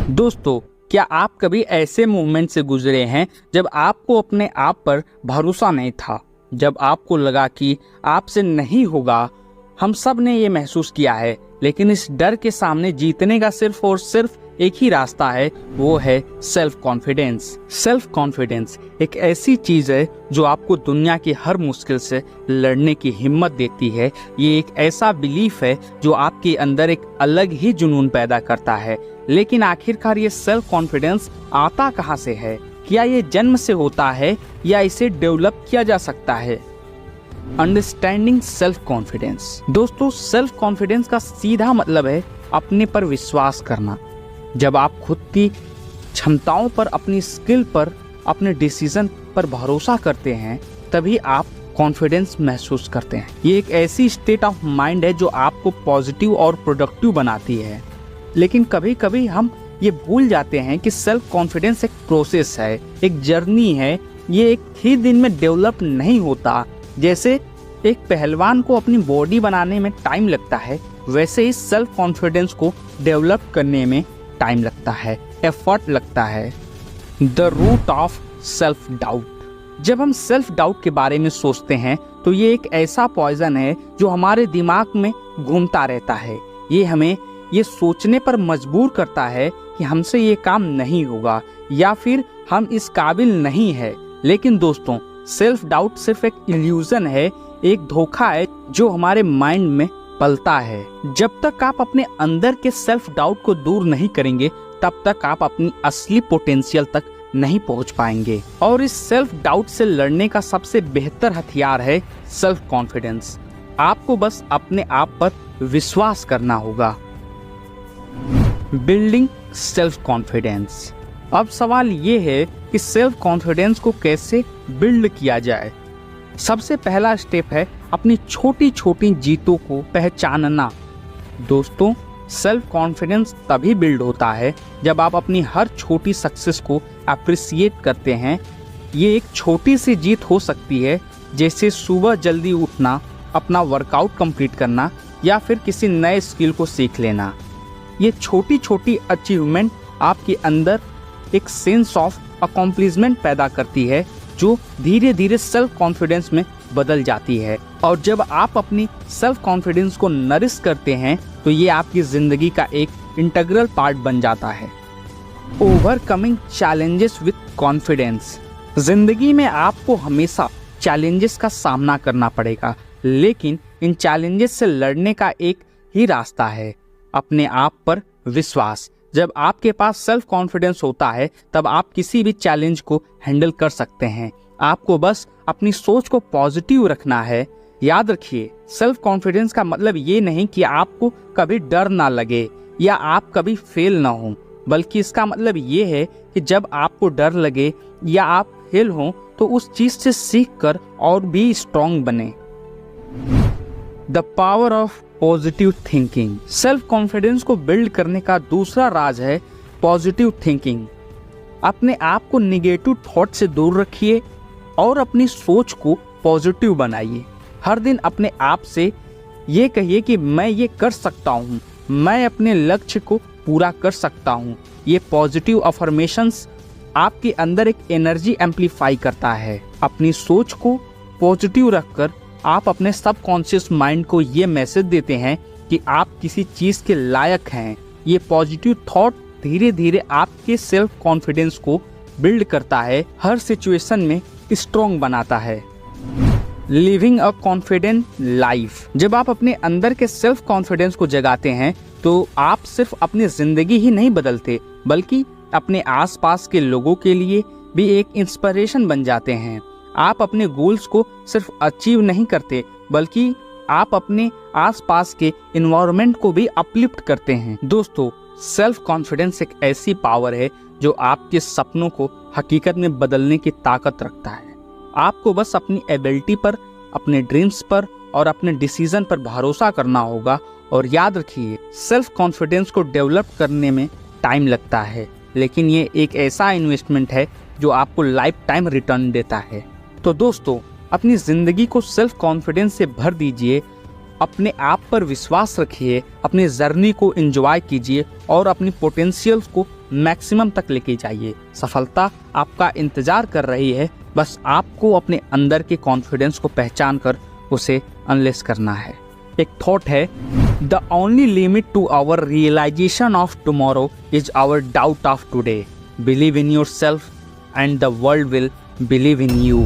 दोस्तों, क्या आप कभी ऐसे मोमेंट से गुजरे हैं जब आपको अपने आप पर भरोसा नहीं था, जब आपको लगा कि आपसे नहीं होगा? हम सब ने ये महसूस किया है, लेकिन इस डर के सामने जीतने का सिर्फ और सिर्फ एक ही रास्ता है, वो है सेल्फ कॉन्फिडेंस। सेल्फ कॉन्फिडेंस एक ऐसी चीज है जो आपको दुनिया की हर मुश्किल से लड़ने की हिम्मत देती है। ये एक ऐसा बिलीफ है जो आपके अंदर एक अलग ही जुनून पैदा करता है। लेकिन आखिरकार ये सेल्फ कॉन्फिडेंस आता कहाँ से है? क्या ये जन्म से होता है या इसे डेवलप किया जा सकता है? Understanding self confidence. दोस्तों, सेल्फ कॉन्फिडेंस का सीधा मतलब है अपने पर विश्वास करना। जब आप खुद की क्षमताओं पर, अपनी स्किल पर, अपने डिसीजन पर भरोसा करते हैं, तभी आप कॉन्फिडेंस महसूस करते हैं। ये एक ऐसी स्टेट ऑफ माइंड है जो आपको पॉजिटिव और प्रोडक्टिव बनाती है। लेकिन कभी कभी हम ये भूल जाते हैं कि सेल्फ कॉन्फिडेंस एक प्रोसेस है, एक जर्नी है। ये एक ही दिन में डेवलप नहीं होता। जैसे एक पहलवान को अपनी बॉडी बनाने में टाइम लगता है, वैसे ही सेल्फ कॉन्फिडेंस को डेवलप करने में टाइम लगता है, एफर्ट लगता है। The root of self doubt. जब हम सेल्फ डाउट के बारे में सोचते हैं तो ये एक ऐसा पॉइजन है जो हमारे दिमाग में घूमता रहता है। ये हमें ये सोचने पर मजबूर करता है कि हमसे ये काम नहीं होगा या फिर हम इस काबिल नहीं है। लेकिन दोस्तों, सेल्फ डाउट सिर्फ एक इल्यूजन है, एक धोखा है जो हमारे माइंड में पलता है। जब तक आप अपने अंदर के सेल्फ डाउट को दूर नहीं करेंगे, तब तक आप अपनी असली पोटेंशियल तक नहीं पहुंच पाएंगे। और इस सेल्फ डाउट से लड़ने का सबसे बेहतर हथियार है सेल्फ कॉन्फिडेंस। आपको बस अपने आप पर विश्वास करना होगा। Building self confidence. अब सवाल ये है कि सेल्फ कॉन्फिडेंस को कैसे बिल्ड किया जाए। सबसे पहला स्टेप है अपनी छोटी छोटी जीतों को पहचानना। दोस्तों, सेल्फ कॉन्फिडेंस तभी बिल्ड होता है जब आप अपनी हर छोटी सक्सेस को अप्रिशिएट करते हैं। ये एक छोटी सी जीत हो सकती है, जैसे सुबह जल्दी उठना, अपना वर्कआउट कंप्लीट करना या फिर किसी नए स्किल को सीख लेना। ये छोटी छोटी अचीवमेंट आपके अंदर एक सेंस ऑफ अकॉम्प्लिशमेंट पैदा करती है जो धीरे धीरे सेल्फ कॉन्फिडेंस में बदल जाती है। और जब आप अपनी सेल्फ कॉन्फिडेंस को नरिश करते हैं तो ये आपकी जिंदगी का एक इंटीग्रल पार्ट बन जाता है। Overcoming challenges with confidence. जिंदगी में आपको हमेशा चैलेंजेस का सामना करना पड़ेगा, लेकिन इन चैलेंजेस से लड़ने का एक ही रास्ता है, अपने आप पर विश्वास। जब आपके पास सेल्फ कॉन्फिडेंस होता है तब आप किसी भी चैलेंज को हैंडल कर सकते हैं। आपको बस अपनी सोच को पॉजिटिव रखना है। याद रखिए, सेल्फ कॉन्फिडेंस का मतलब ये नहीं कि आपको कभी डर ना लगे या आप कभी फेल ना हो, बल्कि इसका मतलब ये है कि जब आपको डर लगे या आप फेल हो तो उस चीज से सीख कर और भी स्ट्रॉन्ग बने। The power of positive thinking. Self confidence को बिल्ड करने का दूसरा राज है पॉजिटिव थिंकिंग। अपने आप को निगेटिव थॉट से दूर रखिए और अपनी सोच को पॉजिटिव बनाइए। हर दिन अपने आप से ये कहिए कि मैं ये कर सकता हूँ, मैं अपने लक्ष्य को पूरा कर सकता हूँ। ये पॉजिटिव अफर्मेशंस आपके अंदर एक एनर्जी एम्पलीफाई करता है। अपनी सोच को पॉजिटिव रखकर आप अपने सबकॉन्शियस माइंड को ये मैसेज देते हैं कि आप किसी चीज के लायक हैं। ये पॉजिटिव थॉट धीरे धीरे आपके सेल्फ कॉन्फिडेंस को बिल्ड करता है, हर सिचुएशन में स्ट्रॉन्ग बनाता है। Living a confident life. जब आप अपने अंदर के सेल्फ कॉन्फिडेंस को जगाते हैं तो आप सिर्फ अपनी जिंदगी ही नहीं बदलते, बल्कि अपने आसपास के लोगों के लिए भी एक इंस्पिरेशन बन जाते हैं। आप अपने गोल्स को सिर्फ अचीव नहीं करते, बल्कि आप अपने आसपास के एनवायरनमेंट को भी अपलिफ्ट करते हैं। दोस्तों, सेल्फ कॉन्फिडेंस एक ऐसी पावर है जो आपके सपनों को हकीकत में बदलने की ताकत रखता है। आपको बस अपनी एबिलिटी पर, अपने ड्रीम्स पर और अपने डिसीजन पर भरोसा करना होगा। और याद रखिए, सेल्फ कॉन्फिडेंस को डेवलप करने में टाइम लगता है, लेकिन ये एक ऐसा इन्वेस्टमेंट है जो आपको लाइफ टाइम रिटर्न देता है। तो दोस्तों, अपनी जिंदगी को सेल्फ कॉन्फिडेंस से भर दीजिए अपने आप पर विश्वास रखिए, अपनी जर्नी को एंजॉय कीजिए और अपनी पोटेंशियल्स को मैक्सिमम तक लेके जाइए। सफलता आपका इंतजार कर रही है, बस आपको अपने अंदर के कॉन्फिडेंस को पहचान कर उसे अनलेस करना है। एक थॉट है, the only limit to our realisation of tomorrow is our doubt of today. Believe in yourself and the world will believe in you.